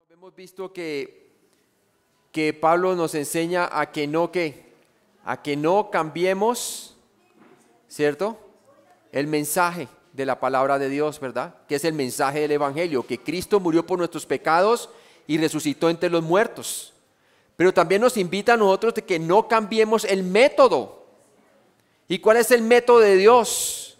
Hemos visto que Pablo nos enseña a que no cambiemos, ¿cierto? El mensaje de la palabra de Dios, ¿verdad? Que es el mensaje del Evangelio, que Cristo murió por nuestros pecados y resucitó entre los muertos. Pero también nos invita a nosotros de que no cambiemos el método. ¿Y cuál es el método de Dios?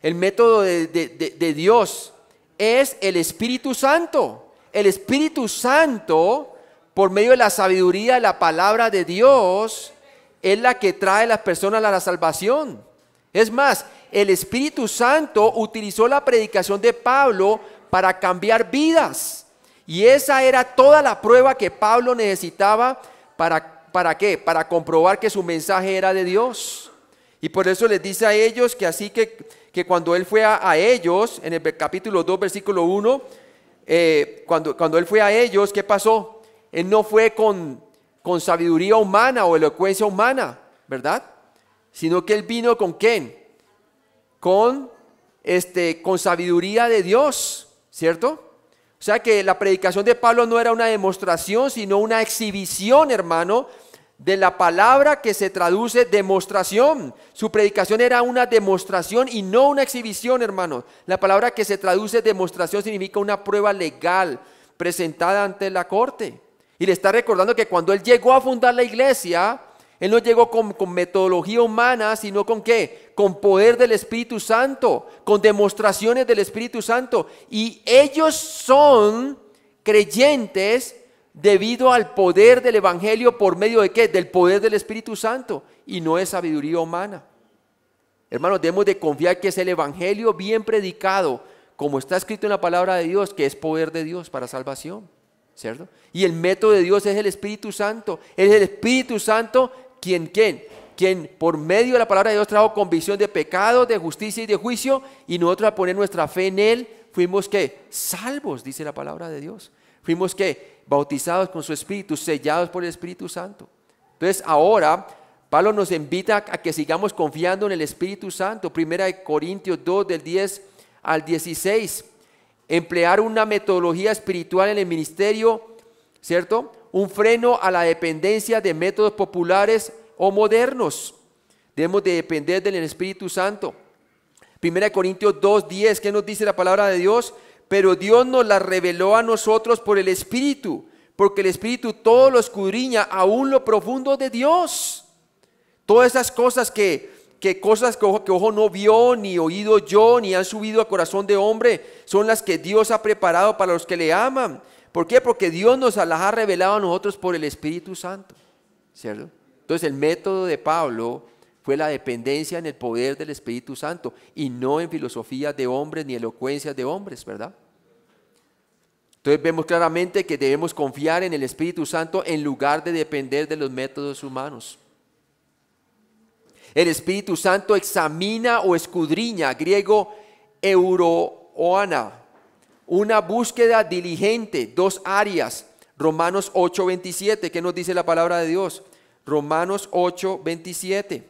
El método de Dios es el Espíritu Santo. El Espíritu Santo, por medio de la sabiduría de la palabra de Dios, es la que trae a las personas a la salvación. Es más, el Espíritu Santo utilizó la predicación de Pablo para cambiar vidas. Y esa era toda la prueba que Pablo necesitaba ¿para qué? Para comprobar que su mensaje era de Dios. Y por eso les dice a ellos que así que cuando él fue a ellos, en el capítulo 2, versículo 1, cuando él fue a ellos, ¿qué pasó? Él no fue con sabiduría humana o elocuencia humana, ¿verdad? Sino que él vino ¿con quién? Con sabiduría de Dios, ¿cierto? O sea que la predicación de Pablo no era una demostración, sino una exhibición, hermano, de la palabra que se traduce demostración. Su predicación era una demostración y no una exhibición, hermanos. La palabra que se traduce demostración significa una prueba legal presentada ante la corte. Y le está recordando que cuando él llegó a fundar la iglesia, él no llegó con metodología humana, sino ¿con qué? Con poder del Espíritu Santo, con demostraciones del Espíritu Santo. Y ellos son creyentes debido al poder del Evangelio. ¿Por medio de qué? Del poder del Espíritu Santo, y no es sabiduría humana. Hermanos, debemos de confiar que es el Evangelio bien predicado, como está escrito en la palabra de Dios, que es poder de Dios para salvación, ¿cierto? Y el método de Dios es el Espíritu Santo. Es el Espíritu Santo quien por medio de la palabra de Dios trajo convicción de pecado, de justicia y de juicio, y nosotros al poner nuestra fe en Él, fuimos ¿qué? Salvos, dice la palabra de Dios. Fuimos ¿qué? Bautizados con su Espíritu, sellados por el Espíritu Santo. Entonces ahora Pablo nos invita a que sigamos confiando en el Espíritu Santo. Primera de Corintios 2, del 10 al 16. Emplear una metodología espiritual en el ministerio, ¿cierto? Un freno a la dependencia de métodos populares o modernos. Debemos de depender del Espíritu Santo. Primera de Corintios 2, 10, ¿qué nos dice la palabra de Dios? Pero Dios nos la reveló a nosotros por el Espíritu, porque el Espíritu todo lo escudriña, aún lo profundo de Dios. Todas esas cosas que ojo no vio, ni oído oyó, ni han subido al corazón de hombre, son las que Dios ha preparado para los que le aman. ¿Por qué? Porque Dios nos las ha revelado a nosotros por el Espíritu Santo, ¿cierto? Entonces el método de Pablo fue la dependencia en el poder del Espíritu Santo y no en filosofías de hombres ni elocuencias de hombres, ¿verdad? Entonces vemos claramente que debemos confiar en el Espíritu Santo en lugar de depender de los métodos humanos. El Espíritu Santo examina o escudriña, griego euroana, una búsqueda diligente, dos áreas. Romanos 8:27, ¿qué nos dice la palabra de Dios? Romanos 8:27.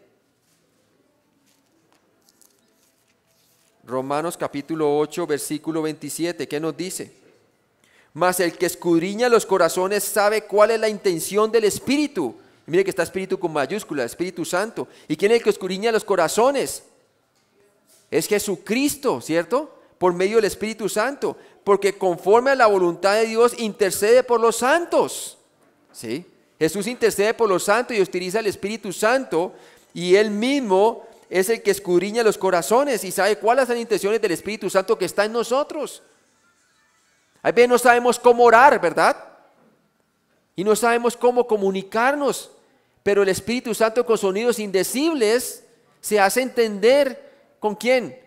Romanos capítulo 8, versículo 27, ¿qué nos dice? Mas el que escudriña los corazones sabe cuál es la intención del Espíritu. Y mire que está Espíritu con mayúscula, Espíritu Santo. ¿Y quién es el que escudriña los corazones? Es Jesucristo, ¿cierto? Por medio del Espíritu Santo. Porque conforme a la voluntad de Dios intercede por los santos. ¿Sí? Jesús intercede por los santos y utiliza el Espíritu Santo. Y Él mismo es el que escudriña los corazones y sabe cuáles son las intenciones del Espíritu Santo que está en nosotros. A veces no sabemos cómo orar, ¿verdad? Y no sabemos cómo comunicarnos, pero el Espíritu Santo con sonidos indecibles se hace entender ¿con quién?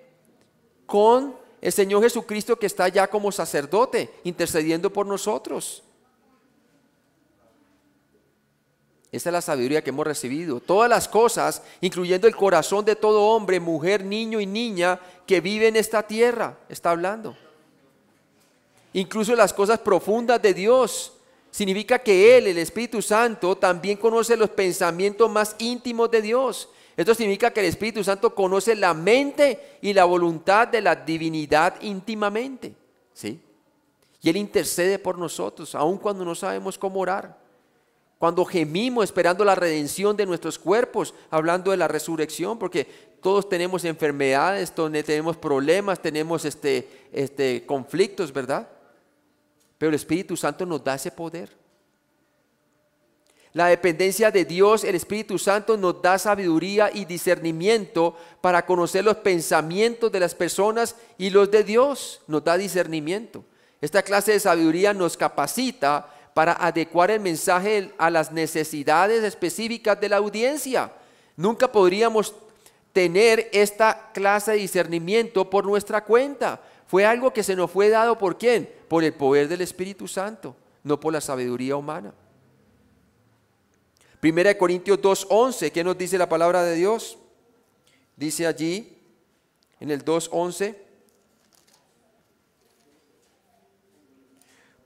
Con el Señor Jesucristo, que está ya como sacerdote intercediendo por nosotros. Esa es la sabiduría que hemos recibido. Todas las cosas, incluyendo el corazón de todo hombre, mujer, niño y niña que vive en esta tierra, está hablando. Incluso las cosas profundas de Dios. Significa que Él, el Espíritu Santo, también conoce los pensamientos más íntimos de Dios. Esto significa que el Espíritu Santo conoce la mente y la voluntad de la divinidad íntimamente, ¿sí? Y Él intercede por nosotros, aun cuando no sabemos cómo orar. Cuando gemimos esperando la redención de nuestros cuerpos, hablando de la resurrección, porque todos tenemos enfermedades, tenemos problemas, tenemos conflictos, ¿verdad? Pero el Espíritu Santo nos da ese poder. La dependencia de Dios, el Espíritu Santo nos da sabiduría y discernimiento para conocer los pensamientos de las personas y los de Dios. Nos da discernimiento. Esta clase de sabiduría nos capacita para adecuar el mensaje a las necesidades específicas de la audiencia. Nunca podríamos tener esta clase de discernimiento por nuestra cuenta. Fue algo que se nos fue dado ¿por quién? Por el poder del Espíritu Santo, no por la sabiduría humana. 1 Corintios 2:11, ¿qué nos dice la palabra de Dios? Dice allí, en el 2:11,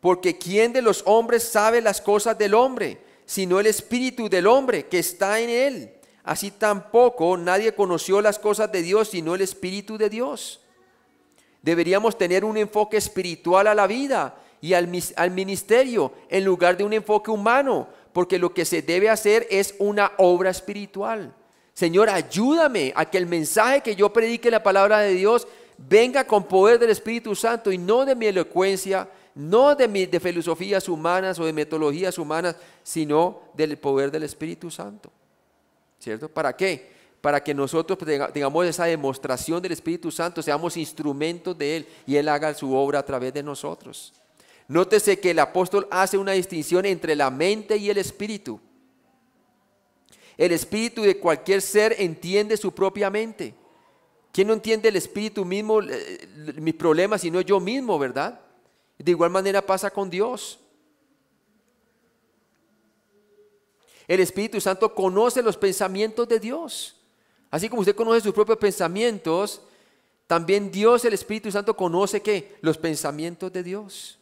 porque ¿quién de los hombres sabe las cosas del hombre, sino el espíritu del hombre que está en él? Así tampoco nadie conoció las cosas de Dios, sino el Espíritu de Dios. Deberíamos tener un enfoque espiritual a la vida y al ministerio en lugar de un enfoque humano, porque lo que se debe hacer es una obra espiritual. Señor, ayúdame a que el mensaje que yo predique en la palabra de Dios venga con poder del Espíritu Santo y no de mi elocuencia, no de filosofías humanas o de metodologías humanas, sino del poder del Espíritu Santo. ¿Cierto? ¿Para qué? Para que nosotros tengamos esa demostración del Espíritu Santo, seamos instrumentos de Él y Él haga su obra a través de nosotros. Nótese que el apóstol hace una distinción entre la mente y el espíritu. El espíritu de cualquier ser entiende su propia mente. ¿Quién no entiende el espíritu mismo, mis problemas, sino yo mismo, verdad? De igual manera pasa con Dios. El Espíritu Santo conoce los pensamientos de Dios. Así como usted conoce sus propios pensamientos, también Dios, el Espíritu Santo, conoce ¿qué? Los pensamientos de Dios.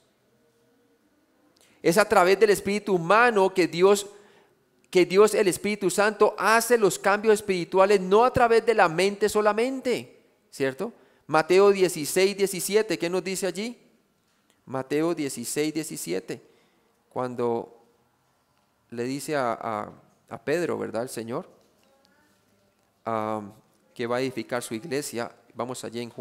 Es a través del espíritu humano que Dios, el Espíritu Santo, hace los cambios espirituales, no a través de la mente solamente, ¿cierto? Mateo 16:17, ¿qué nos dice allí? Mateo 16:17, cuando le dice a Pedro, ¿verdad? El Señor, que va a edificar su iglesia. Vamos allí en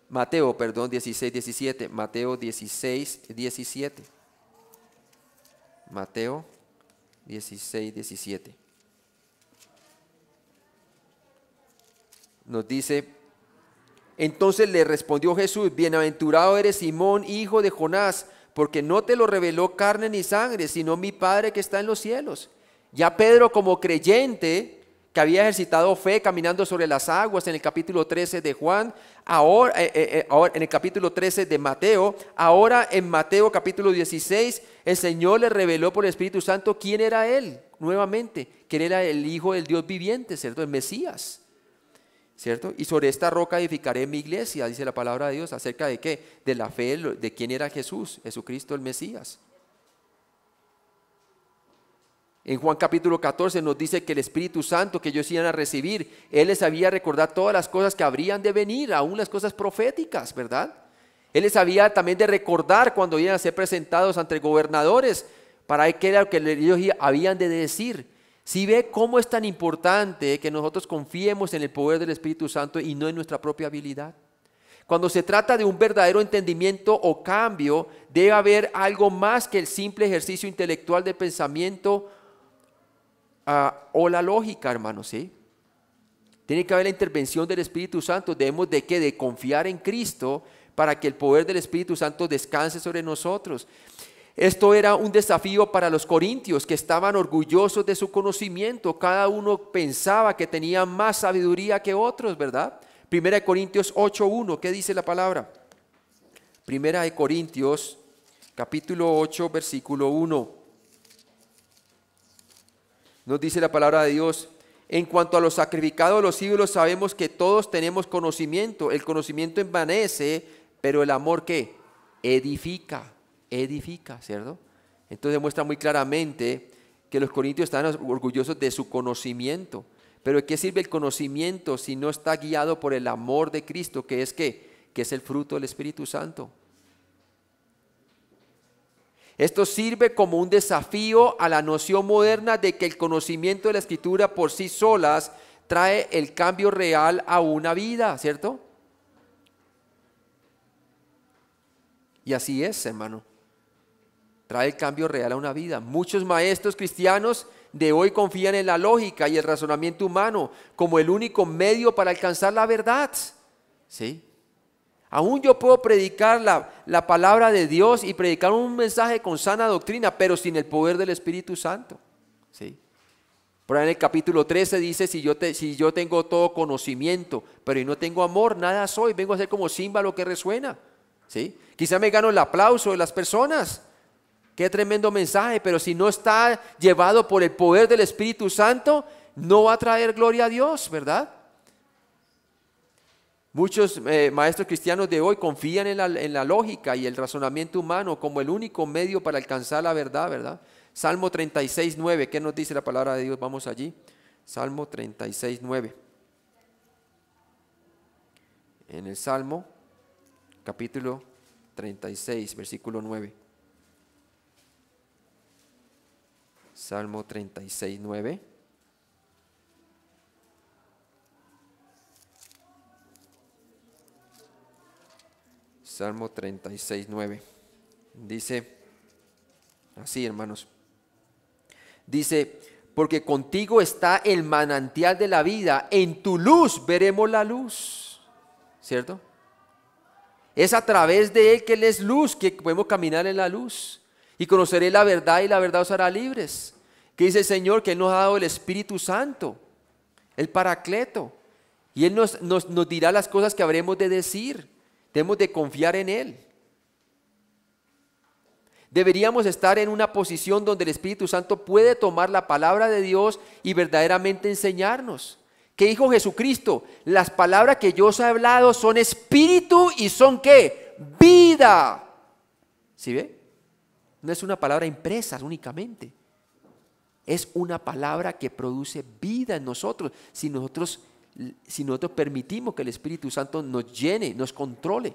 Mateo 16:17. Mateo 16:17. Mateo 16:17. Nos dice: entonces le respondió Jesús: bienaventurado eres Simón, hijo de Jonás, porque no te lo reveló carne ni sangre, sino mi Padre que está en los cielos. Ya Pedro, como creyente, que había ejercitado fe caminando sobre las aguas en el capítulo 13 de Juan, ahora en el capítulo 13 de Mateo, ahora en Mateo capítulo 16, el Señor le reveló por el Espíritu Santo quién era Él, nuevamente, que Él era el Hijo del Dios viviente, ¿cierto? El Mesías, ¿cierto? Y sobre esta roca edificaré mi iglesia, dice la palabra de Dios. ¿Acerca de qué? De la fe, de quién era Jesús, Jesucristo el Mesías. En Juan capítulo 14 nos dice que el Espíritu Santo que ellos iban a recibir, Él les había recordado todas las cosas que habrían de venir, aún las cosas proféticas, ¿verdad? Él les había también de recordar cuando iban a ser presentados ante gobernadores, para qué era lo que ellos habían de decir. Si ve cómo es tan importante que nosotros confiemos en el poder del Espíritu Santo y no en nuestra propia habilidad. Cuando se trata de un verdadero entendimiento o cambio, debe haber algo más que el simple ejercicio intelectual de pensamiento o la lógica, hermanos, ¿sí? Tiene que haber la intervención del Espíritu Santo. Debemos de confiar en Cristo para que el poder del Espíritu Santo descanse sobre nosotros. Esto era un desafío para los corintios, que estaban orgullosos de su conocimiento. Cada uno pensaba que tenía más sabiduría que otros, ¿verdad? 1 Corintios 8:1, ¿qué dice la palabra? 1 Corintios capítulo 8, versículo 1. Nos dice la palabra de Dios: en cuanto a lo sacrificado de los ídolos, sabemos que todos tenemos conocimiento. El conocimiento envanece, pero el amor, ¿qué? Edifica, ¿cierto? Entonces demuestra muy claramente que los corintios estaban orgullosos de su conocimiento. Pero ¿de qué sirve el conocimiento si no está guiado por el amor de Cristo, que es ¿qué? Que es el fruto del Espíritu Santo? Esto sirve como un desafío a la noción moderna de que el conocimiento de la Escritura por sí solas trae el cambio real a una vida, ¿cierto? Y así es, hermano. Trae el cambio real a una vida. Muchos maestros cristianos de hoy confían en la lógica y el razonamiento humano como el único medio para alcanzar la verdad, ¿sí? Aún yo puedo predicar la palabra de Dios y predicar un mensaje con sana doctrina, pero sin el poder del Espíritu Santo, ¿sí? Por ahí en el capítulo 13 dice: si yo tengo todo conocimiento, pero no tengo amor, nada soy. Vengo a ser como címbalo que resuena, ¿sí? Quizá me gano el aplauso de las personas. Qué tremendo mensaje, pero si no está llevado por el poder del Espíritu Santo, no va a traer gloria a Dios, ¿verdad? Muchos maestros cristianos de hoy confían en la lógica y el razonamiento humano como el único medio para alcanzar la verdad, ¿verdad? Salmo 36, 9, ¿qué nos dice la palabra de Dios? Vamos allí. Salmo 36, 9. En el Salmo, capítulo 36, versículo 9. Salmo 36, 9. Salmo 36, 9. Dice así, hermanos. Dice: porque contigo está el manantial de la vida, en tu luz veremos la luz, ¿cierto? Es a través de Él, que Él es luz, que podemos caminar en la luz. Y conoceré la verdad y la verdad os hará libres. Que dice el Señor que Él nos ha dado el Espíritu Santo, el Paracleto. Y Él nos dirá las cosas que habremos de decir. Debemos de confiar en Él. Deberíamos estar en una posición donde el Espíritu Santo puede tomar la palabra de Dios y verdaderamente enseñarnos. ¿Qué dijo Jesucristo? Las palabras que yo os he hablado son espíritu y son ¿qué? Vida. ¿Sí ve? No es una palabra impresa únicamente. Es una palabra que produce vida en nosotros. Si nosotros permitimos que el Espíritu Santo nos llene, nos controle.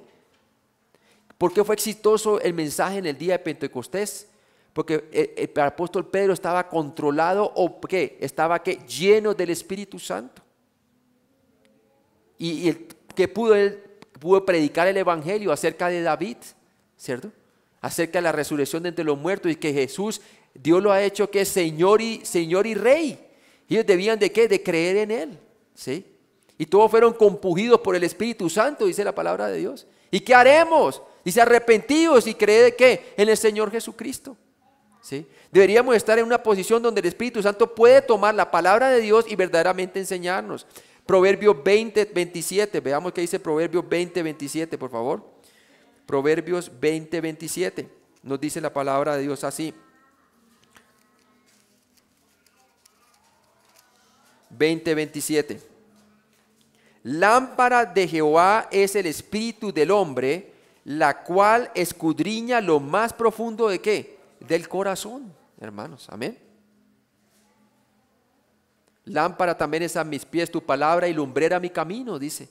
¿Por qué fue exitoso el mensaje en el día de Pentecostés? Porque el apóstol Pedro estaba controlado, o ¿qué? Estaba ¿qué? Lleno del Espíritu Santo. Y él pudo predicar el Evangelio acerca de David, ¿cierto? Acerca de la resurrección de entre los muertos, y que Jesús, Dios lo ha hecho que es Señor y Rey. Y ellos debían de ¿qué? De creer en Él, ¿sí? Y todos fueron compungidos por el Espíritu Santo, dice la palabra de Dios. ¿Y qué haremos? Dice: arrepentidos y creed ¿de qué? En el Señor Jesucristo, ¿sí? Deberíamos estar en una posición donde el Espíritu Santo puede tomar la palabra de Dios y verdaderamente enseñarnos. Proverbios 20, 27, veamos qué dice Proverbios 20, 27, por favor. Proverbios 20, 27, nos dice la palabra de Dios así. 20, 27. Lámpara de Jehová es el espíritu del hombre, la cual escudriña lo más profundo ¿de qué? Del corazón, hermanos, amén. Lámpara también es a mis pies tu palabra y lumbrera mi camino, dice.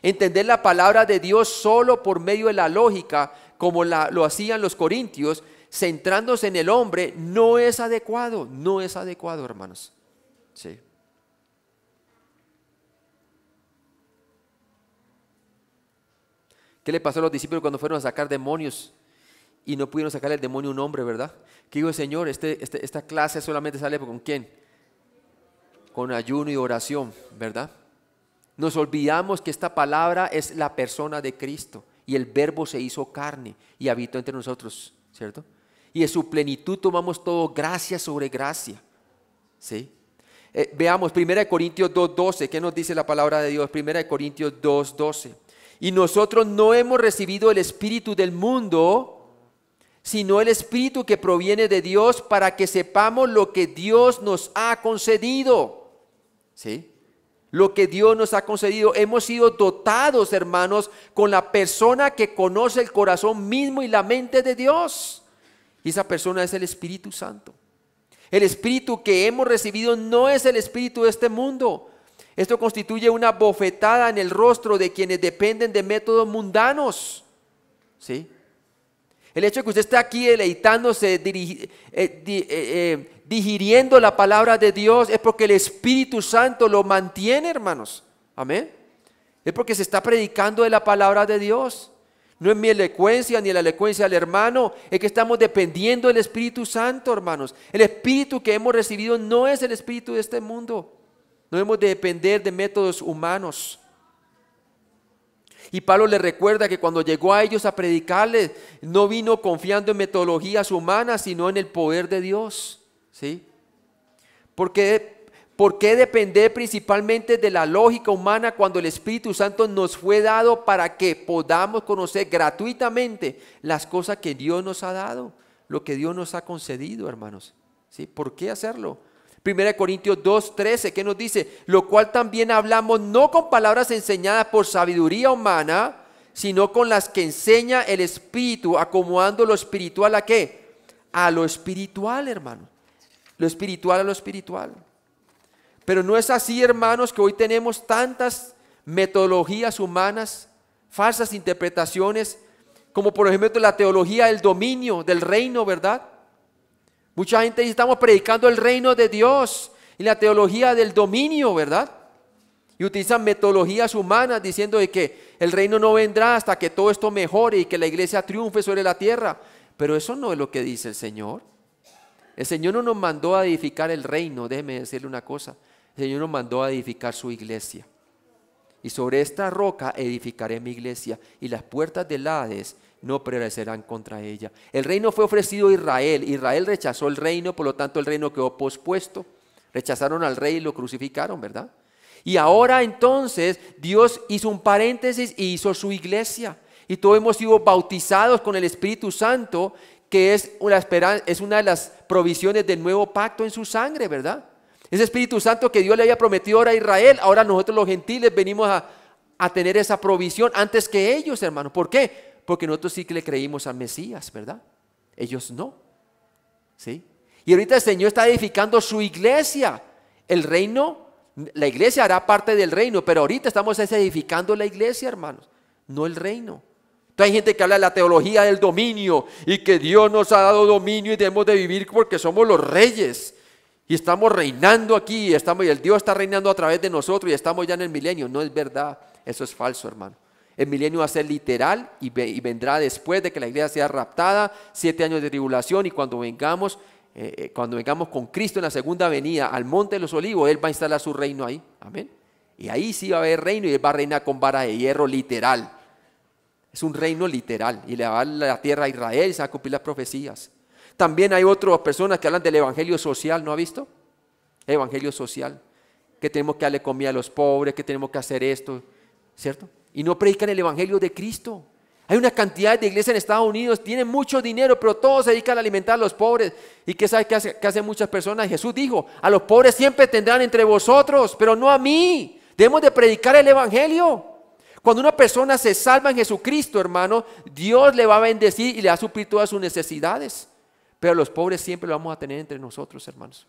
Entender la palabra de Dios solo por medio de la lógica, como lo hacían los corintios, centrándose en el hombre, no es adecuado, hermanos. Sí. ¿Qué le pasó a los discípulos cuando fueron a sacar demonios y no pudieron sacar el demonio a un hombre, verdad? ¿Qué dijo el Señor? Esta clase solamente sale ¿con quién? Con ayuno y oración, ¿verdad? Nos olvidamos que esta palabra es la persona de Cristo, y el Verbo se hizo carne y habitó entre nosotros, ¿cierto? Y de su plenitud tomamos todo gracia sobre gracia, ¿sí? Veamos 1 Corintios 2:12, ¿qué nos dice la palabra de Dios? 1 Corintios 2:12. Y nosotros no hemos recibido el espíritu del mundo, sino el Espíritu que proviene de Dios para que sepamos lo que Dios nos ha concedido. ¿Sí? Lo que Dios nos ha concedido. Hemos sido dotados, hermanos, con la persona que conoce el corazón mismo y la mente de Dios. Y esa persona es el Espíritu Santo. El Espíritu que hemos recibido no es el espíritu de este mundo. Esto constituye una bofetada en el rostro de quienes dependen de métodos mundanos. ¿Sí? El hecho de que usted esté aquí deleitándose, digiriendo la palabra de Dios, es porque el Espíritu Santo lo mantiene, hermanos. Amén. Es porque se está predicando de la palabra de Dios. No es mi elocuencia ni la elocuencia del hermano, es que estamos dependiendo del Espíritu Santo, hermanos. El Espíritu que hemos recibido no es el espíritu de este mundo. No debemos de depender de métodos humanos. Y Pablo les recuerda que cuando llegó a ellos a predicarles, no vino confiando en metodologías humanas, sino en el poder de Dios. ¿Sí? ¿Por qué depender principalmente de la lógica humana cuando el Espíritu Santo nos fue dado para que podamos conocer gratuitamente las cosas que Dios nos ha dado, lo que Dios nos ha concedido, hermanos? ¿Sí? ¿Por qué hacerlo? 1 Corintios 2:13, ¿qué nos dice? Lo cual también hablamos no con palabras enseñadas por sabiduría humana, sino con las que enseña el Espíritu, acomodando lo espiritual ¿a qué? A lo espiritual, hermano. Lo espiritual a lo espiritual. Pero no es así, hermanos, que hoy tenemos tantas metodologías humanas, falsas interpretaciones, como por ejemplo la teología del dominio, del reino, ¿verdad? Mucha gente dice, estamos predicando el reino de Dios y la teología del dominio, ¿verdad? Y utilizan metodologías humanas diciendo de que el reino no vendrá hasta que todo esto mejore y que la iglesia triunfe sobre la tierra. Pero eso no es lo que dice el Señor. El Señor no nos mandó a edificar el reino, déjeme decirle una cosa. El Señor nos mandó a edificar su iglesia. Y sobre esta roca edificaré mi iglesia, y las puertas del Hades no prevalecerán contra ella. El reino fue ofrecido a Israel. Israel rechazó el reino, por lo tanto el reino quedó pospuesto. Rechazaron al rey y lo crucificaron, ¿verdad? Y ahora entonces Dios hizo un paréntesis y hizo su iglesia. Y todos hemos sido bautizados con el Espíritu Santo, que es una de las provisiones del nuevo pacto en su sangre, ¿verdad? Ese Espíritu Santo que Dios le había prometido ahora a Israel, ahora nosotros los gentiles venimos a tener esa provisión antes que ellos, hermanos. ¿Por qué? Porque nosotros sí que le creímos al Mesías, ¿verdad? Ellos no. ¿Sí? Y ahorita el Señor está edificando su iglesia. El reino, la iglesia hará parte del reino, pero ahorita estamos edificando la iglesia, hermanos, no el reino. Entonces hay gente que habla de la teología del dominio y que Dios nos ha dado dominio y debemos de vivir porque somos los reyes. Y estamos reinando aquí y el Dios está reinando a través de nosotros y estamos ya en el milenio. No es verdad, eso es falso, hermano. El milenio va a ser literal y vendrá después de que la iglesia sea raptada, 7 años de tribulación, y cuando vengamos con Cristo en la segunda venida al monte de los olivos, Él va a instalar su reino ahí, amén. Y ahí sí va a haber reino y Él va a reinar con vara de hierro literal. Es un reino literal y le va a dar la tierra a Israel y se van a cumplir las profecías. También hay otras personas que hablan del evangelio social, ¿no ha visto? Evangelio social, que tenemos que darle comida a los pobres, que tenemos que hacer esto, ¿cierto? Y no predican el evangelio de Cristo. Hay una cantidad de iglesias en Estados Unidos, tienen mucho dinero, pero todos se dedican a alimentar a los pobres. ¿Y qué sabe qué hacen muchas personas? Jesús dijo, a los pobres siempre tendrán entre vosotros, pero no a mí. Debemos de predicar el evangelio. Cuando una persona se salva en Jesucristo, hermano, Dios le va a bendecir y le va a suplir todas sus necesidades. Pero los pobres siempre lo vamos a tener entre nosotros, hermanos.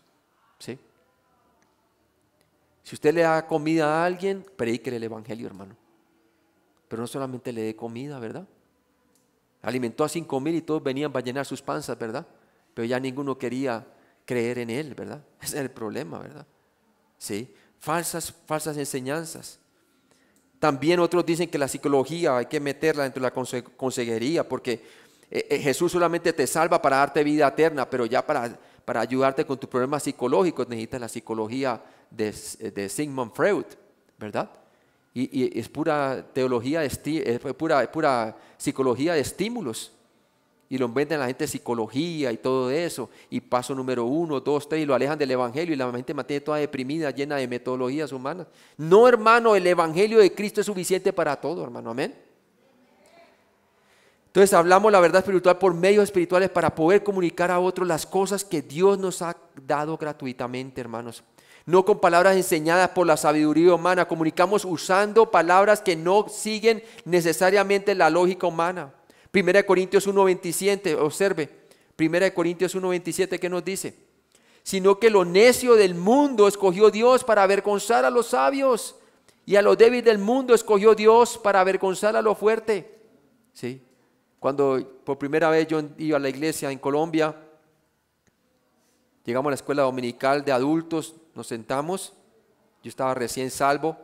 ¿Sí? Si usted le da comida a alguien, predíquele el evangelio, hermano. Pero no solamente le dé comida, ¿verdad? Alimentó a 5,000 y todos venían para llenar sus panzas, ¿verdad? Pero ya ninguno quería creer en él, ¿verdad? Ese es el problema, ¿verdad? ¿Sí? Falsas enseñanzas. También otros dicen que la psicología hay que meterla dentro de la consejería, porque Jesús solamente te salva para darte vida eterna, pero ya para ayudarte con tus problemas psicológicos necesitas la psicología de Sigmund Freud, ¿verdad? Y es pura teología, pura psicología de estímulos. Y lo venden a la gente psicología y todo eso. Y paso número 1, 2, 3, y lo alejan del evangelio. Y la gente mantiene toda deprimida, llena de metodologías humanas. No, hermano, el evangelio de Cristo es suficiente para todo, hermano. Amén. Entonces hablamos la verdad espiritual por medios espirituales para poder comunicar a otros las cosas que Dios nos ha dado gratuitamente, hermanos. No con palabras enseñadas por la sabiduría humana. Comunicamos usando palabras que no siguen necesariamente la lógica humana. 1 Corintios 1:27, observe. 1 Corintios 1:27, ¿qué nos dice? Sino que lo necio del mundo escogió Dios para avergonzar a los sabios, y a lo débil del mundo escogió Dios para avergonzar a lo fuerte. ¿Sí? Cuando por primera vez yo iba a la iglesia en Colombia, llegamos a la escuela dominical de adultos, nos sentamos, yo estaba recién salvo,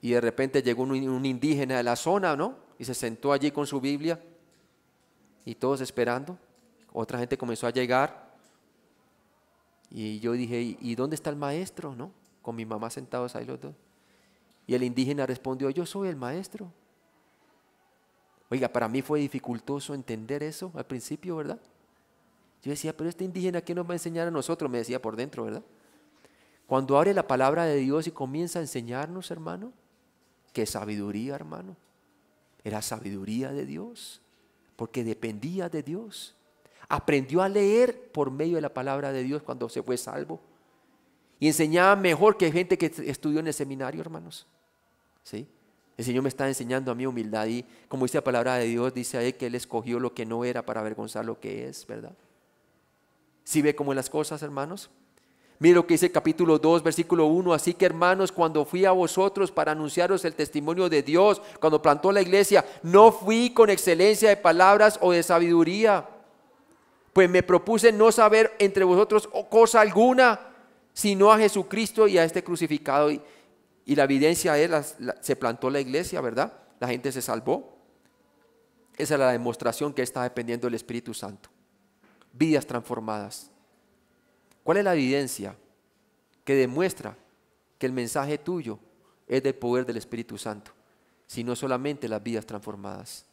y de repente llegó un indígena de la zona, ¿no? Y se sentó allí con su Biblia, y todos esperando. Otra gente comenzó a llegar, y yo dije, ¿y dónde está el maestro? ¿No? Con mi mamá sentados ahí los dos. Y el indígena respondió, yo soy el maestro. Oiga, para mí fue dificultoso entender eso al principio, ¿verdad? Yo decía, pero este indígena, ¿qué nos va a enseñar a nosotros? Me decía por dentro, ¿verdad? Cuando abre la palabra de Dios y comienza a enseñarnos, hermano, qué sabiduría, hermano. Era sabiduría de Dios, porque dependía de Dios. Aprendió a leer por medio de la palabra de Dios cuando se fue salvo. Y enseñaba mejor que gente que estudió en el seminario, hermanos. ¿Sí? El Señor me está enseñando a mí humildad y como dice la palabra de Dios, dice ahí que Él escogió lo que no era para avergonzar lo que es, ¿verdad? ¿Sí ve cómo las cosas, hermanos? Mire lo que dice el capítulo 2, versículo 1. Así que, hermanos, cuando fui a vosotros para anunciaros el testimonio de Dios, cuando plantó la iglesia, no fui con excelencia de palabras o de sabiduría, pues me propuse no saber entre vosotros cosa alguna, sino a Jesucristo y a este crucificado. Y la evidencia es, se plantó la iglesia, ¿verdad? La gente se salvó. Esa es la demostración que está dependiendo del Espíritu Santo. Vidas transformadas. ¿Cuál es la evidencia que demuestra que el mensaje tuyo es del poder del Espíritu Santo? Si no solamente las vidas transformadas.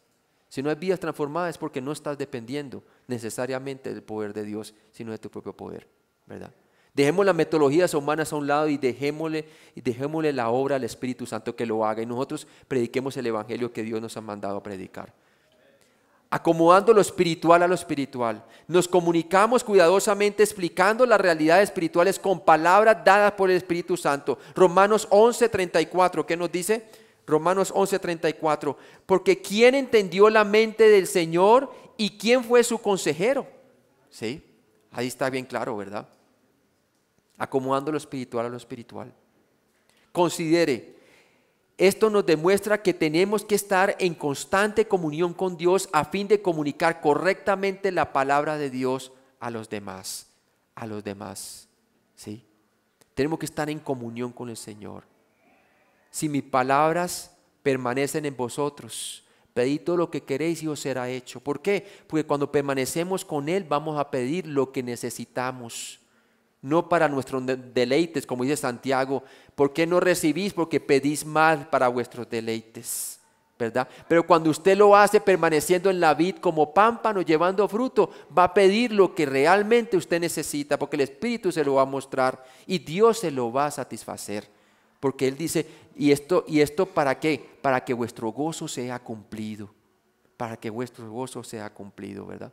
Si no hay vidas transformadas es porque no estás dependiendo necesariamente del poder de Dios, sino de tu propio poder, ¿verdad? Dejemos las metodologías humanas a un lado y dejémosle la obra al Espíritu Santo que lo haga y nosotros prediquemos el Evangelio que Dios nos ha mandado a predicar. Acomodando lo espiritual a lo espiritual. Nos comunicamos cuidadosamente explicando las realidades espirituales con palabras dadas por el Espíritu Santo. Romanos 11:34, ¿qué nos dice? Romanos 11:34. Porque ¿quién entendió la mente del Señor y quién fue su consejero? ¿Sí? Ahí está bien claro, ¿verdad? Acomodando lo espiritual a lo espiritual. Considere, esto nos demuestra que tenemos que estar en constante comunión con Dios a fin de comunicar correctamente la palabra de Dios a los demás. A los demás, ¿sí? Tenemos que estar en comunión con el Señor. Si mis palabras permanecen en vosotros, pedid todo lo que queréis y os será hecho. ¿Por qué? Porque cuando permanecemos con Él vamos a pedir lo que necesitamos. No para nuestros deleites, como dice Santiago. ¿Por qué no recibís? Porque pedís mal para vuestros deleites, ¿verdad? Pero cuando usted lo hace permaneciendo en la vid como pámpano, llevando fruto, va a pedir lo que realmente usted necesita, porque el Espíritu se lo va a mostrar y Dios se lo va a satisfacer. Porque Él dice, ¿y esto para qué? Para que vuestro gozo sea cumplido. Para que vuestro gozo sea cumplido, ¿verdad?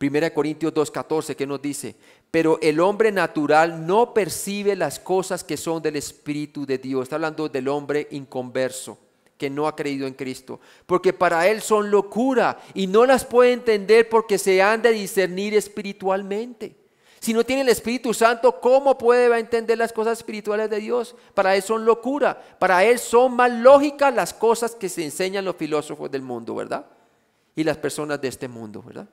1 Corintios 2:14, ¿qué nos dice? Pero el hombre natural no percibe las cosas que son del Espíritu de Dios. Está hablando del hombre inconverso, que no ha creído en Cristo. Porque para él son locura y no las puede entender porque se han de discernir espiritualmente. Si no tiene el Espíritu Santo, ¿cómo puede entender las cosas espirituales de Dios? Para él son locura. Para él son más lógicas las cosas que se enseñan los filósofos del mundo, ¿verdad? Y las personas de este mundo, ¿verdad?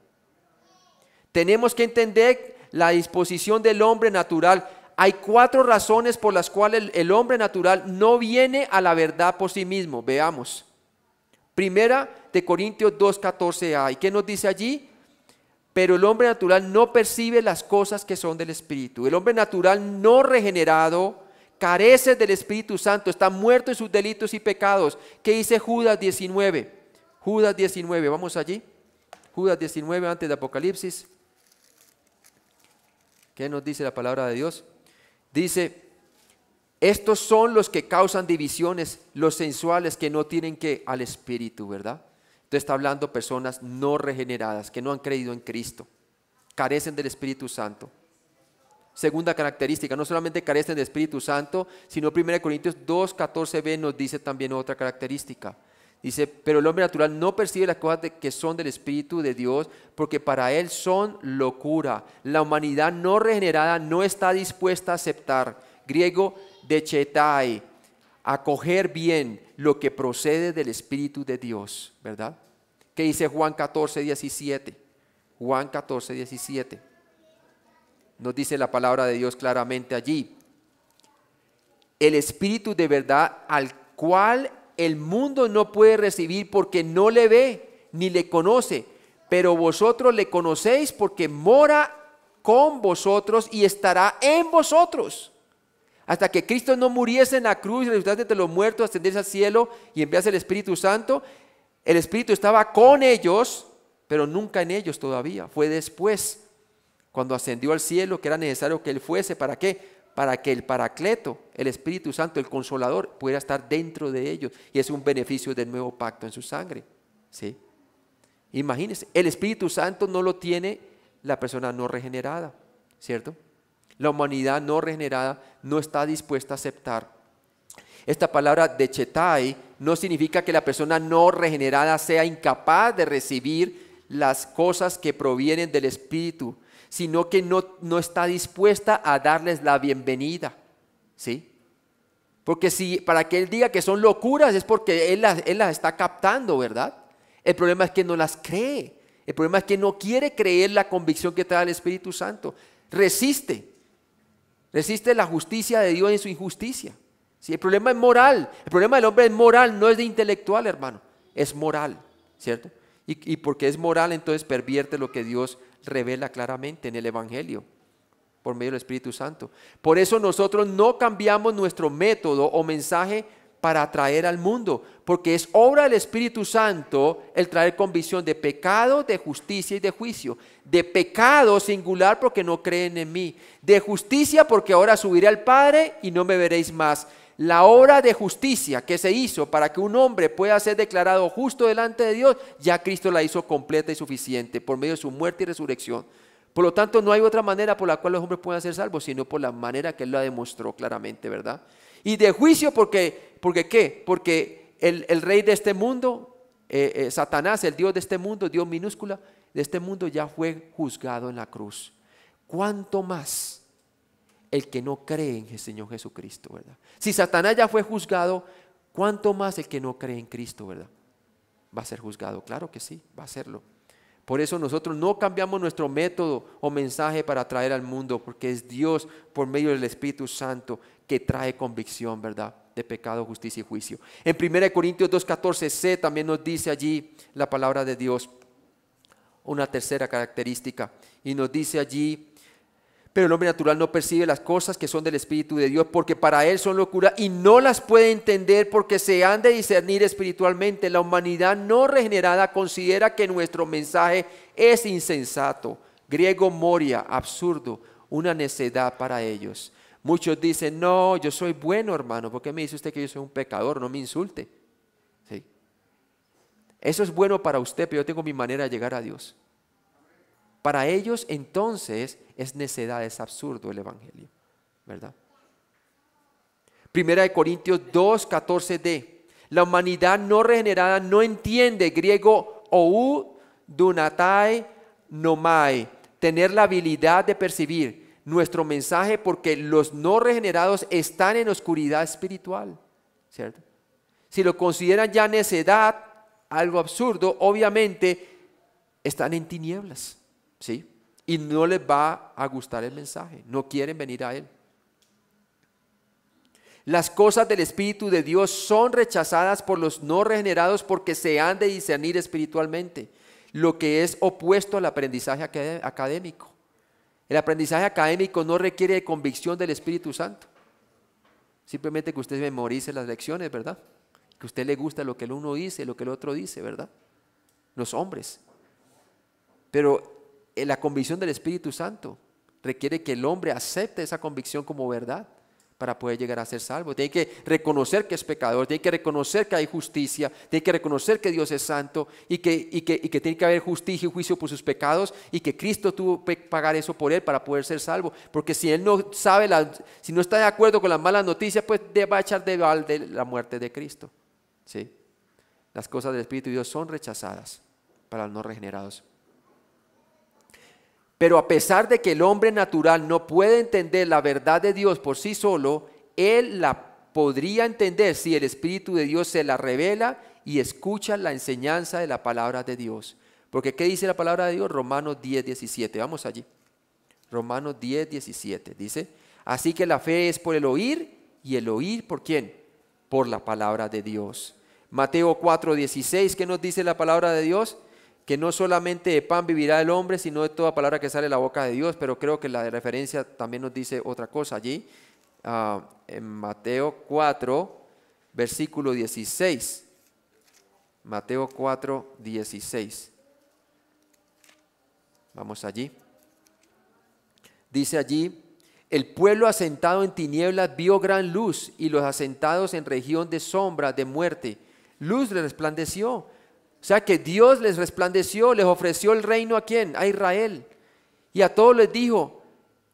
Tenemos que entender la disposición del hombre natural. Hay 4 razones por las cuales el hombre natural no viene a la verdad por sí mismo. Veamos. 1 Corintios 2:14a. ¿Y qué nos dice allí? Pero el hombre natural no percibe las cosas que son del Espíritu. El hombre natural no regenerado carece del Espíritu Santo. Está muerto en sus delitos y pecados. ¿Qué dice Judas 19? Judas 19, vamos allí. Judas 19 antes de Apocalipsis. ¿Qué nos dice la palabra de Dios? Dice, Estos son los que causan divisiones, los sensuales que no tienen que al Espíritu, ¿verdad? Entonces está hablando personas no regeneradas, que no han creído en Cristo, carecen del Espíritu Santo. Segunda característica, no solamente carecen del Espíritu Santo, sino 1 Corintios 2:14b nos dice también otra característica. Dice, pero el hombre natural no percibe las cosas que son del Espíritu de Dios, porque para él son locura. La humanidad no regenerada no está dispuesta a aceptar, griego dechetai, acoger bien lo que procede del Espíritu de Dios, ¿verdad? ¿Qué dice Juan 14:17? Juan 14:17. Nos dice la palabra de Dios claramente allí. El Espíritu de verdad al cual el mundo no puede recibir porque no le ve ni le conoce, pero vosotros le conocéis porque mora con vosotros y estará en vosotros. Hasta que Cristo no muriese en la cruz y resucitase de los muertos, ascendiese al cielo y enviase el Espíritu Santo, el Espíritu estaba con ellos, pero nunca en ellos todavía. Fue después, cuando ascendió al cielo, que era necesario que Él fuese. ¿Para qué? Para que el Paracleto, el Espíritu Santo, el Consolador, pudiera estar dentro de ellos. Y es un beneficio del nuevo pacto en su sangre. ¿Sí? Imagínense, el Espíritu Santo no lo tiene la persona no regenerada, ¿cierto? La humanidad no regenerada no está dispuesta a aceptar. Esta palabra dechetai no significa que la persona no regenerada sea incapaz de recibir las cosas que provienen del Espíritu, sino que no está dispuesta a darles la bienvenida, ¿sí? Porque si para que Él diga que son locuras es porque Él las está captando, ¿verdad? El problema es que no las cree. El problema es que no quiere creer la convicción que trae el Espíritu Santo. Resiste la justicia de Dios en su injusticia. ¿Sí? El problema es moral. El problema del hombre es moral, no es de intelectual, hermano. Es moral, ¿cierto? Y porque es moral, entonces pervierte lo que Dios revela claramente en el Evangelio por medio del Espíritu Santo. Por eso nosotros no cambiamos nuestro método o mensaje para atraer al mundo, porque es obra del Espíritu Santo el traer convicción de pecado, de justicia y de juicio. De pecado singular porque no creen en mí. De justicia porque ahora subiré al Padre y no me veréis más. La obra de justicia que se hizo para que un hombre pueda ser declarado justo delante de Dios, ya Cristo la hizo completa y suficiente por medio de su muerte y resurrección. Por lo tanto, no hay otra manera por la cual los hombres puedan ser salvos, sino por la manera que Él la demostró claramente, ¿verdad? Y de juicio porque ¿qué? Porque el rey de este mundo, Satanás, el Dios de este mundo, Dios minúscula, de este mundo ya fue juzgado en la cruz. ¿Cuánto más el que no cree en el Señor Jesucristo, ¿verdad? Si Satanás ya fue juzgado, ¿cuánto más el que no cree en Cristo, ¿verdad? Va a ser juzgado, claro que sí, va a serlo. Por eso nosotros no cambiamos nuestro método o mensaje para atraer al mundo, porque es Dios por medio del Espíritu Santo que trae convicción, ¿verdad? De pecado, justicia y juicio. En 1 Corintios 2:14c también nos dice allí la palabra de Dios una tercera característica y nos dice allí: pero el hombre natural no percibe las cosas que son del Espíritu de Dios, porque para él son locura y no las puede entender porque se han de discernir espiritualmente. La humanidad no regenerada considera que nuestro mensaje es insensato, griego moria, absurdo, una necedad para ellos. Muchos dicen: no, yo soy bueno, hermano, ¿por qué me dice usted que yo soy un pecador? No me insulte. ¿Sí? Eso es bueno para usted, pero yo tengo mi manera de llegar a Dios. Para ellos entonces es necedad, es absurdo el Evangelio, ¿verdad? 1 Corintios 2:14d. La humanidad no regenerada no entiende, griego ou dunatai nomai, tener la habilidad de percibir nuestro mensaje, porque los no regenerados están en oscuridad espiritual, ¿cierto? Si lo consideran ya necedad, algo absurdo, obviamente están en tinieblas. ¿Sí? Y no les va a gustar el mensaje, no quieren venir a él. Las cosas del Espíritu de Dios son rechazadas por los no regenerados porque se han de discernir espiritualmente, lo que es opuesto al aprendizaje académico. El aprendizaje académico no requiere de convicción del Espíritu Santo, simplemente que usted memorice las lecciones, ¿verdad? Que a usted le gusta lo que el uno dice, lo que el otro dice, ¿verdad? Los hombres. Pero la convicción del Espíritu Santo requiere que el hombre acepte esa convicción como verdad para poder llegar a ser salvo. Tiene que reconocer que es pecador, tiene que reconocer que hay justicia, tiene que reconocer que Dios es santo y que tiene que haber justicia y juicio por sus pecados y que Cristo tuvo que pagar eso por él para poder ser salvo. Porque si él no sabe, si no está de acuerdo con las malas noticias, pues va a echar de balde la muerte de Cristo. ¿Sí? Las cosas del Espíritu de Dios son rechazadas para los no regenerados. Pero a pesar de que el hombre natural no puede entender la verdad de Dios por sí solo, él la podría entender si el Espíritu de Dios se la revela y escucha la enseñanza de la palabra de Dios. Porque ¿qué dice la palabra de Dios? Romanos 10, 17. Vamos allí. Romanos 10, 17. Dice, así que la fe es por el oír, y el oír ¿por quién? Por la palabra de Dios. Mateo 4, 16. ¿Qué nos dice la palabra de Dios? Que no solamente de pan vivirá el hombre, sino de toda palabra que sale de la boca de Dios. Pero creo que la de referencia también nos dice otra cosa allí. En Mateo 4, versículo 16. Mateo 4, 16. Vamos allí. Dice allí, el pueblo asentado en tinieblas vio gran luz, y los asentados en región de sombra de muerte, luz les resplandeció. O sea que Dios les resplandeció, les ofreció el reino ¿a quién? A Israel. Y a todos les dijo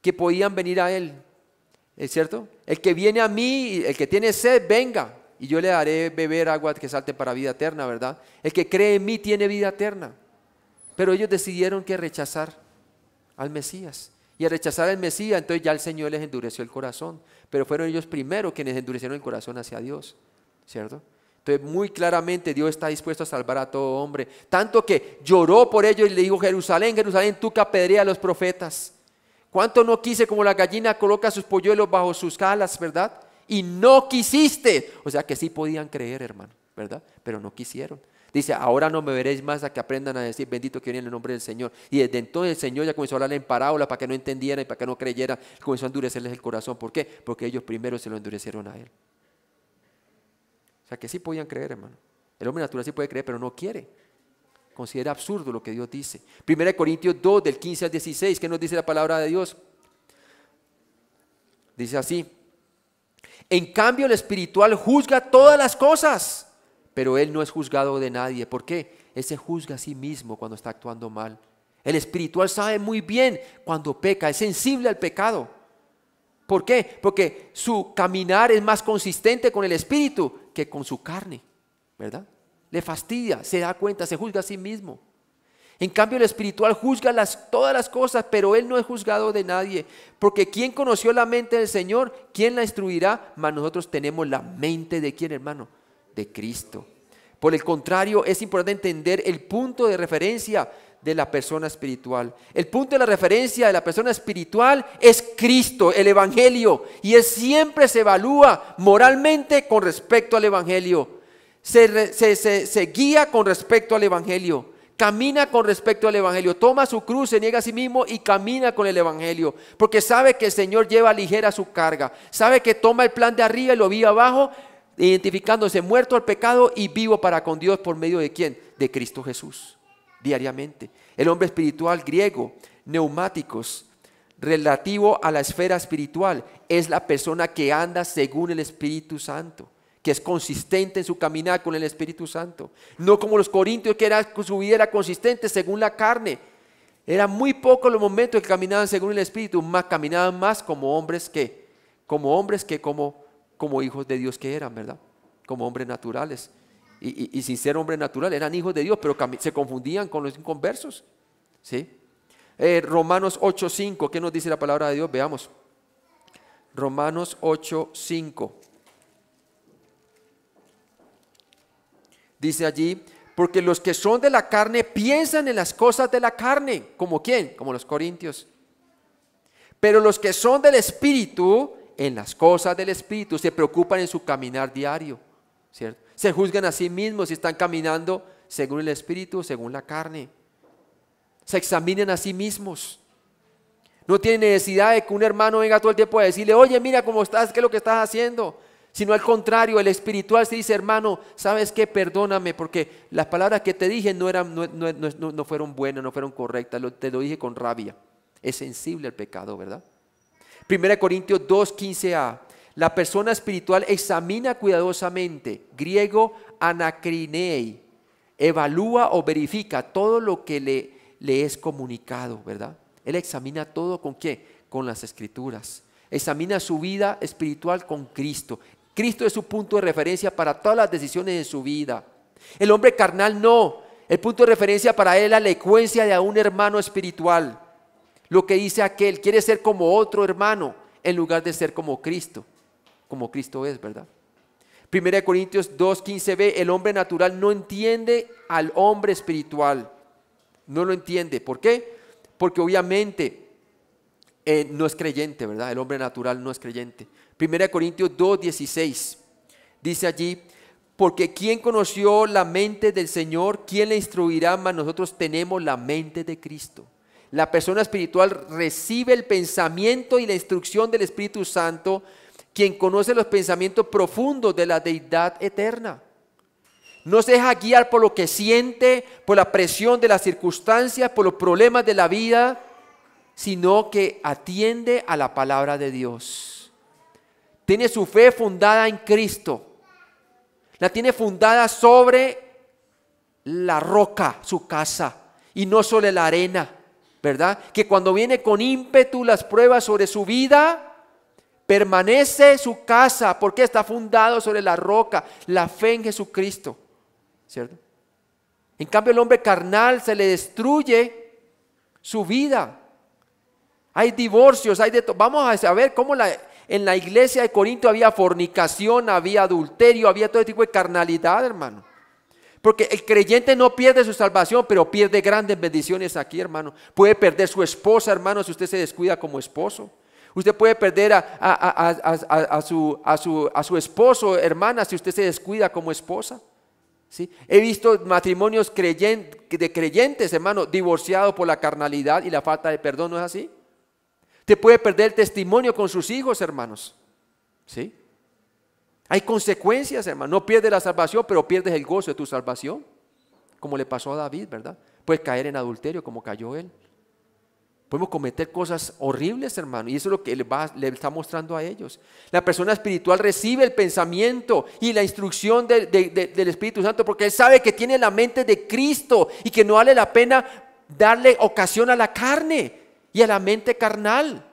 que podían venir a Él. ¿Es cierto? El que viene a mí, el que tiene sed, venga, y yo le daré beber agua que salte para vida eterna, ¿verdad? El que cree en mí tiene vida eterna. Pero ellos decidieron que rechazar al Mesías. Y al rechazar al Mesías, entonces ya el Señor les endureció el corazón. Pero fueron ellos primero quienes endurecieron el corazón hacia Dios, ¿cierto? Entonces muy claramente Dios está dispuesto a salvar a todo hombre. Tanto que lloró por ellos y le dijo, Jerusalén, Jerusalén, tú que apedreas a los profetas. ¿Cuánto no quise como la gallina coloca sus polluelos bajo sus alas, verdad? Y no quisiste. O sea que sí podían creer, hermano, ¿verdad? Pero no quisieron. Dice, ahora no me veréis más a que aprendan a decir, bendito que viene en el nombre del Señor. Y desde entonces el Señor ya comenzó a hablarle en parábola para que no entendieran y para que no creyeran. Comenzó a endurecerles el corazón. ¿Por qué? Porque ellos primero se lo endurecieron a Él. O sea que sí podían creer, hermano. El hombre natural sí puede creer, pero no quiere. Considera absurdo lo que Dios dice. 1 Corintios 2, del 15 al 16, ¿qué nos dice la palabra de Dios? Dice así, en cambio el espiritual juzga todas las cosas, pero él no es juzgado de nadie. ¿Por qué? Él se juzga a sí mismo cuando está actuando mal. El espiritual sabe muy bien cuando peca, es sensible al pecado. ¿Por qué? Porque su caminar es más consistente con el espíritu que con su carne, ¿verdad? Le fastidia, se da cuenta, se juzga a sí mismo. En cambio el espiritual juzga todas las cosas, pero él no es juzgado de nadie. Porque ¿quién conoció la mente del Señor? ¿Quién la instruirá? Mas nosotros tenemos la mente de ¿quién, hermano? De Cristo. Por el contrario, es importante entender el punto de referencia de la persona espiritual. El punto de la referencia de la persona espiritual es Cristo, el Evangelio. Y él siempre se evalúa moralmente con respecto al Evangelio. Se guía con respecto al Evangelio. Camina con respecto al Evangelio. Toma su cruz, se niega a sí mismo y camina con el Evangelio. Porque sabe que el Señor lleva ligera su carga. Sabe que toma el plan de arriba y lo vive abajo, identificándose muerto al pecado y vivo para con Dios por medio de ¿quién? De Cristo Jesús. Diariamente. El hombre espiritual griego, neumáticos, relativo a la esfera espiritual, es la persona que anda según el Espíritu Santo, que es consistente en su caminar con el Espíritu Santo. No como los corintios, que su vida era consistente según la carne. Eran muy pocos los momentos que caminaban según el Espíritu, caminaban más como hombres que como hijos de Dios que eran, ¿verdad? Como hombres naturales. Y sin ser hombre natural, eran hijos de Dios, pero se confundían con los inconversos. ¿Sí? Romanos 8:5, ¿qué nos dice la palabra de Dios? Veamos. Romanos 8:5. Dice allí, porque los que son de la carne piensan en las cosas de la carne. ¿Como quién? Como los corintios. Pero los que son del Espíritu, en las cosas del Espíritu, se preocupan en su caminar diario, ¿cierto? Se juzgan a sí mismos si están caminando según el Espíritu o según la carne. Se examinan a sí mismos. No tienen necesidad de que un hermano venga todo el tiempo a decirle, oye, mira cómo estás, qué es lo que estás haciendo. Sino al contrario, el espiritual se dice, hermano, ¿sabes qué? Perdóname porque las palabras que te dije no fueron buenas, no fueron correctas, te lo dije con rabia. Es sensible al pecado, ¿verdad? 1 Corintios 2:15a. La persona espiritual examina cuidadosamente, griego anakrinei, evalúa o verifica todo lo que le es comunicado, ¿verdad? Él examina todo ¿con qué? Con las Escrituras. Examina su vida espiritual con Cristo. Cristo es su punto de referencia para todas las decisiones de su vida. El hombre carnal no. El punto de referencia para él es la elocuencia de un hermano espiritual. Lo que dice aquel, quiere ser como otro hermano en lugar de ser como Cristo es, ¿verdad? 1 Corintios 2:15b, el hombre natural no entiende al hombre espiritual. No lo entiende. ¿Por qué? Porque obviamente no es creyente, ¿verdad? El hombre natural no es creyente. 1 Corintios 2:16 dice allí, porque ¿quién conoció la mente del Señor? ¿Quién le instruirá? Mas nosotros tenemos la mente de Cristo. La persona espiritual recibe el pensamiento y la instrucción del Espíritu Santo, quien conoce los pensamientos profundos de la deidad eterna. No se deja guiar por lo que siente, por la presión de las circunstancias, por los problemas de la vida, sino que atiende a la palabra de Dios. Tiene su fe fundada en Cristo. La tiene fundada sobre la roca, su casa, y no sobre la arena, ¿verdad? Que cuando viene con ímpetu las pruebas sobre su vida, permanece su casa porque está fundado sobre la roca, la fe en Jesucristo, ¿cierto? En cambio el hombre carnal se le destruye su vida. Hay divorcios, hay de todo. Vamos a ver cómo en la iglesia de Corinto había fornicación, había adulterio, había todo tipo de carnalidad, hermano. Porque el creyente no pierde su salvación, pero pierde grandes bendiciones aquí, hermano. Puede perder su esposa, hermano, si usted se descuida como esposo. Usted puede perder a su esposo, hermana, si usted se descuida como esposa. ¿Sí? He visto matrimonios de creyentes, hermano, divorciados por la carnalidad y la falta de perdón, ¿no es así? Usted puede perder el testimonio con sus hijos, hermanos. ¿Sí? Hay consecuencias, hermano. No pierdes la salvación, pero pierdes el gozo de tu salvación. Como le pasó a David, ¿verdad? Puedes caer en adulterio como cayó él. Podemos cometer cosas horribles, hermano, y eso es lo que le está mostrando a ellos. La persona espiritual recibe el pensamiento y la instrucción del Espíritu Santo porque él sabe que tiene la mente de Cristo y que no vale la pena darle ocasión a la carne y a la mente carnal.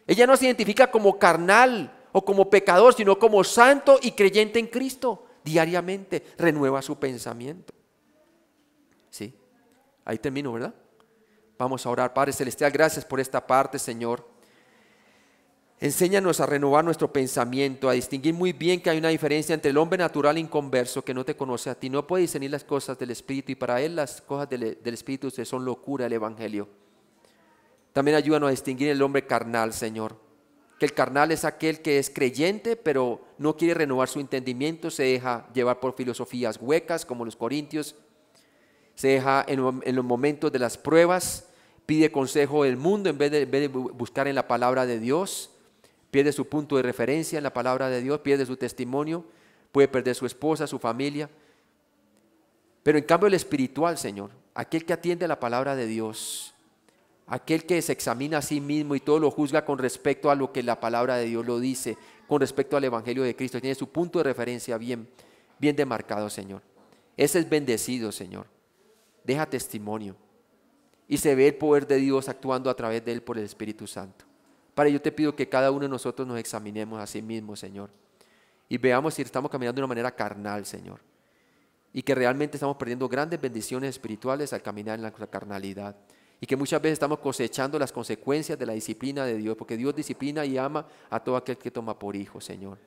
Ella no se identifica como carnal o como pecador, sino como santo y creyente en Cristo. Diariamente renueva su pensamiento. Sí, ahí termino, ¿verdad? Vamos a orar. Padre Celestial, gracias por esta parte, Señor. Enséñanos a renovar nuestro pensamiento, a distinguir muy bien que hay una diferencia entre el hombre natural e inconverso que no te conoce a ti. No puede discernir las cosas del Espíritu y para él las cosas del Espíritu son locura, el Evangelio. También ayúdanos a distinguir el hombre carnal, Señor. Que el carnal es aquel que es creyente, pero no quiere renovar su entendimiento, se deja llevar por filosofías huecas como los corintios. Se deja en los momentos de las pruebas, pide consejo del mundo en vez de buscar en la palabra de Dios, pierde su punto de referencia en la palabra de Dios, pierde su testimonio, puede perder su esposa, su familia. Pero en cambio el espiritual, Señor, aquel que atiende a la palabra de Dios, aquel que se examina a sí mismo y todo lo juzga con respecto a lo que la palabra de Dios lo dice, con respecto al Evangelio de Cristo, tiene su punto de referencia bien demarcado, Señor. Ese es bendecido, Señor. Deja testimonio y se ve el poder de Dios actuando a través de él por el Espíritu Santo. Padre, yo te pido que cada uno de nosotros nos examinemos a sí mismos, Señor, y veamos si estamos caminando de una manera carnal, Señor, y que realmente estamos perdiendo grandes bendiciones espirituales al caminar en la carnalidad, y que muchas veces estamos cosechando las consecuencias de la disciplina de Dios, porque Dios disciplina y ama a todo aquel que toma por hijo, Señor.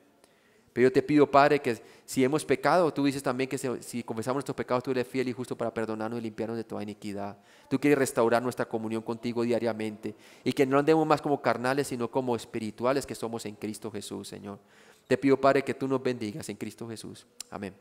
Pero yo te pido, Padre, que si hemos pecado, tú dices también que si confesamos nuestros pecados, tú eres fiel y justo para perdonarnos y limpiarnos de toda iniquidad. Tú quieres restaurar nuestra comunión contigo diariamente y que no andemos más como carnales, sino como espirituales que somos en Cristo Jesús, Señor. Te pido, Padre, que tú nos bendigas en Cristo Jesús. Amén.